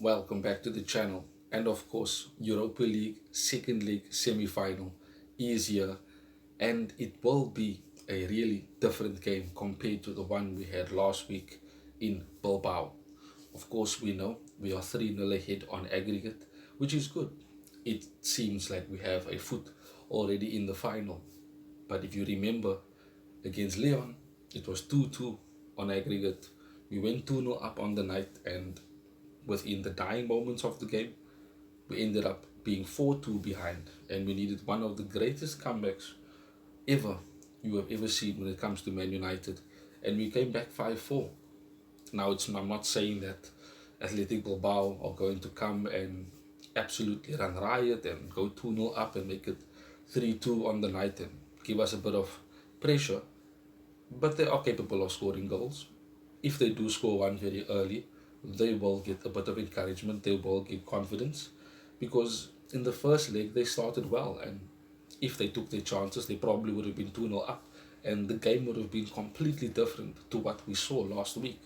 Welcome back to the channel. And of course, Europa League second leg semi-final is here, and it will be a really different game compared to the one we had last week in Bilbao. Of course, we know we are 3-0 ahead on aggregate, which is good. It seems like we have a foot already in the final. But if you remember, against Leon, it was 2-2 on aggregate. We went 2-0 up on the night, and within the dying moments of the game, we ended up being 4-2 behind, and we needed one of the greatest comebacks ever you have ever seen when it comes to Man United, and we came back 5-4. Now, I'm not saying that Athletic Bilbao are going to come and absolutely run riot and go 2-0 up and make it 3-2 on the night and give us a bit of pressure, but they are capable of scoring goals. If they do score one very early, they will get a bit of encouragement, they will get confidence, because in the first leg they started well, and if they took their chances, they probably would have been 2-0 up, and the game would have been completely different to what we saw last week.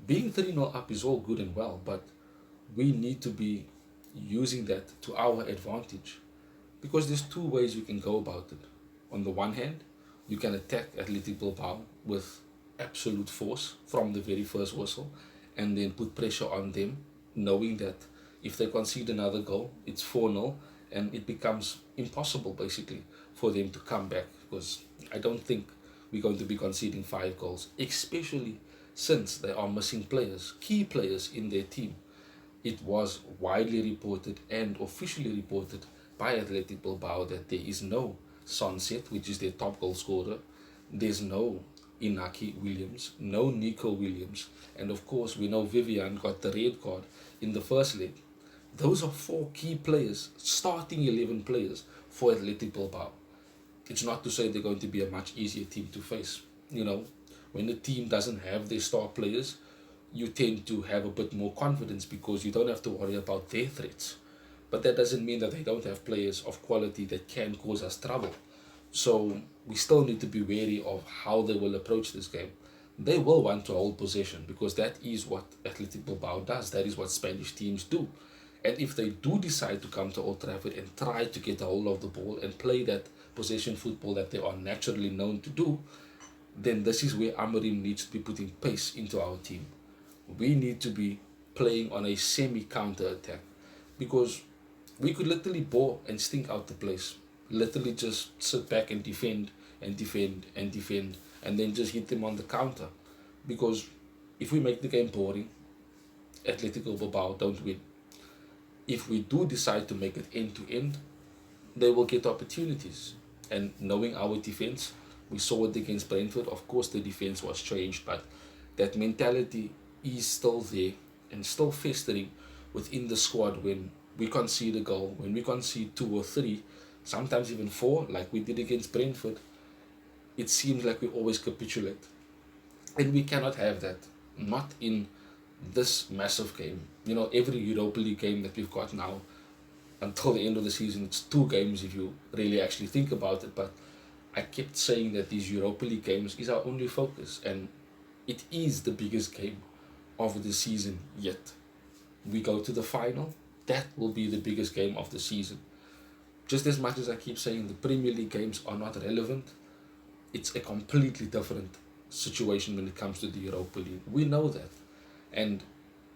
Being 3-0 up is all good and well, but we need to be using that to our advantage, because there's two ways you can go about it. On the one hand, you can attack Athletic Bilbao with absolute force from the very first whistle and then put pressure on them, knowing that if they concede another goal, it's 4-0, and it becomes impossible basically for them to come back, because I don't think we're going to be conceding 5 goals, especially since they are missing players, key players in their team. It was widely reported and officially reported by Athletic Bilbao that there is no Sunset, which is their top goal scorer. There's no Inaki Williams, no Nico Williams, and of course we know Vivian got the red card in the first leg. Those are four key players, starting 11 players for Athletic Bilbao. It's not to say they're going to be a much easier team to face. When the team doesn't have their star players, you tend to have a bit more confidence because you don't have to worry about their threats. But that doesn't mean that they don't have players of quality that can cause us trouble. So we still need to be wary of how they will approach this game. They will want to hold possession because that is what Athletic Bilbao does. That is what Spanish teams do. And if they do decide to come to Old Trafford and try to get a hold of the ball and play that possession football that they are naturally known to do, then this is where Amorim needs to be putting pace into our team. We need to be playing on a semi-counter attack, because we could literally bore and stink out the place. Literally just sit back and defend and defend and defend and then just hit them on the counter. Because if we make the game boring, Atletico Bilbao don't win. If we do decide to make it end to end, they will get opportunities. And knowing our defense, we saw it against Brentford. Of course, the defense was changed, but that mentality is still there and still festering within the squad. When we concede a goal, when we concede 2 or 3, sometimes even 4, like we did against Brentford, it seems like we always capitulate. And we cannot have that, not in this massive game. Every Europa League game that we've got now, until the end of the season, it's 2 games if you really actually think about it. But I kept saying that these Europa League games is our only focus, and it is the biggest game of the season yet. We go to the final, that will be the biggest game of the season. Just as much as I keep saying the Premier League games are not relevant, it's a completely different situation when it comes to the Europa League. We know that. And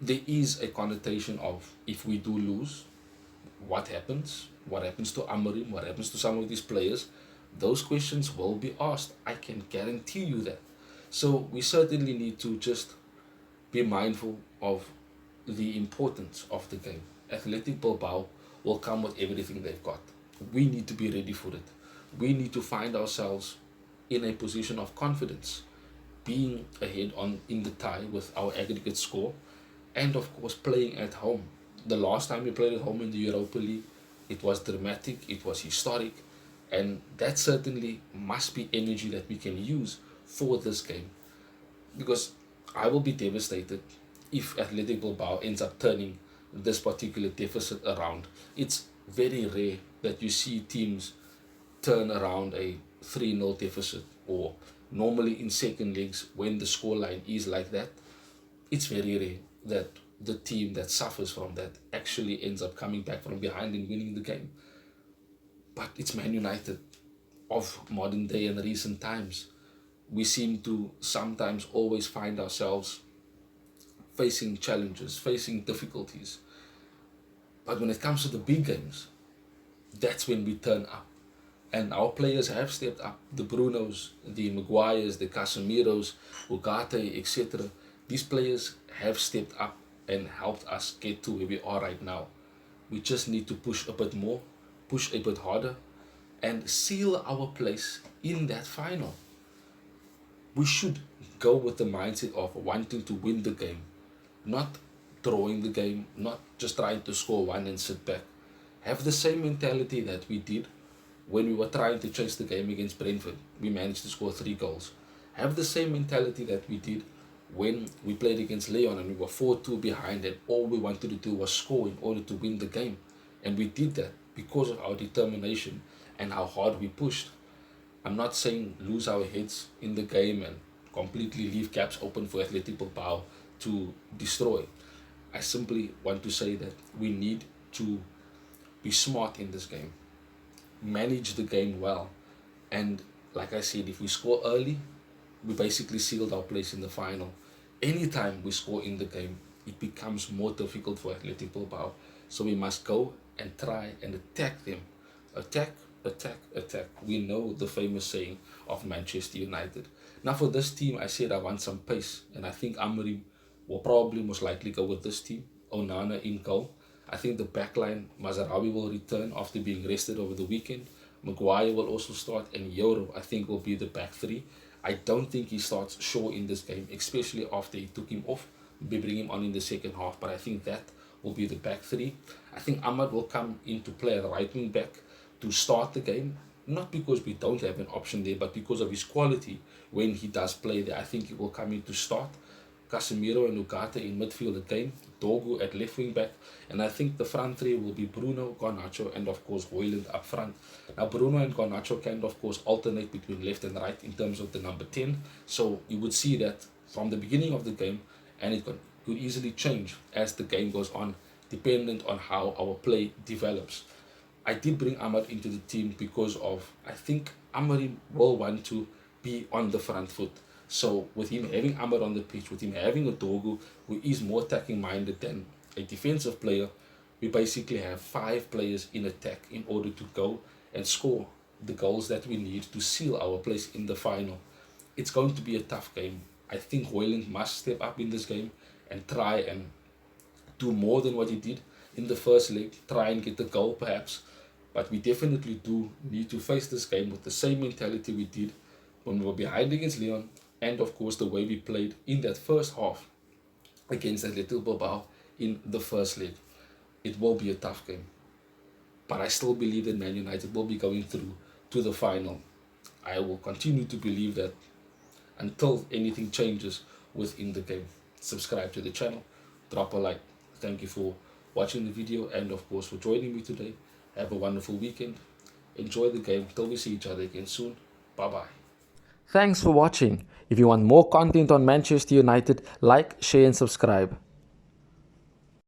there is a connotation of, if we do lose, what happens? What happens to Amorim? What happens to some of these players? Those questions will be asked. I can guarantee you that. So we certainly need to just be mindful of the importance of the game. Athletic Bilbao will come with everything they've got. We need to be ready for it. We need to find ourselves in a position of confidence, being ahead in the tie with our aggregate score, and of course playing at home. The last time we played at home in the Europa League, it was dramatic, it was historic, and that certainly must be energy that we can use for this game. Because I will be devastated if Athletic Bilbao ends up turning this particular deficit around. It's very rare that you see teams turn around a 3-0 deficit, or normally in second legs when the scoreline is like that, it's very rare that the team that suffers from that actually ends up coming back from behind and winning the game. But it's Man United of modern day and recent times. We seem to sometimes always find ourselves facing challenges, facing difficulties. But when it comes to the big games, that's when we turn up. And our players have stepped up. The Brunos, the Maguires, the Casemiros, Ugarte, etc. These players have stepped up and helped us get to where we are right now. We just need to push a bit more, push a bit harder, and seal our place in that final. We should go with the mindset of wanting to win the game, not drawing the game, not just trying to score one and sit back. Have the same mentality that we did when we were trying to chase the game against Brentford. We managed to score 3 goals. Have the same mentality that we did when we played against Leon and we were 4-2 behind, and all we wanted to do was score in order to win the game. And we did that because of our determination and how hard we pushed. I'm not saying lose our heads in the game and completely leave gaps open for Athletic Bilbao to destroy. I simply want to say that we need to be smart in this game, manage the game well, and like I said, if we score early, we basically sealed our place in the final. Anytime we score in the game, it becomes more difficult for Athletic Bilbao. So we must go and try and attack them. Attack, attack, attack. We know the famous saying of Manchester United. Now for this team, I said I want some pace, and I think Amorim will probably most likely go with this team. Onana in goal. I think the backline, Mazarawi will return after being rested over the weekend. Maguire will also start, and Euro, I think, will be the back three. I don't think he starts Shaw in this game, especially after he took him off. Maybe bring him on in the second half, but I think that will be the back three. I think Ahmad will come into play at right wing back to start the game, not because we don't have an option there, but because of his quality when he does play there. I think he will come in to start. Casemiro and Ugarte in midfield again, Dogu at left wing back, and I think the front three will be Bruno, Garnacho, and of course Hoyland up front. Now Bruno and Garnacho can of course alternate between left and right in terms of the number 10, so you would see that from the beginning of the game, and it could easily change as the game goes on, dependent on how our play develops. I did bring Ahmad into the team because of, I think Amorim will want to be on the front foot. So with him having Ahmad on the pitch, with him having a Dogu who is more attacking minded than a defensive player, we basically have 5 players in attack in order to go and score the goals that we need to seal our place in the final. It's going to be a tough game. I think Hoyland must step up in this game and try and do more than what he did in the first leg, try and get the goal perhaps. But we definitely do need to face this game with the same mentality we did when we were behind against Leon, and of course the way we played in that first half against Athletic Bilbao in the first leg. It will be a tough game, but I still believe that Man United will be going through to the final. I will continue to believe that until anything changes within the game. Subscribe to the channel, drop a like. Thank you for watching the video and of course for joining me today. Have a wonderful weekend. Enjoy the game till we see each other again soon. Bye bye. Thanks for watching. If you want more content on Manchester United, like, share and subscribe.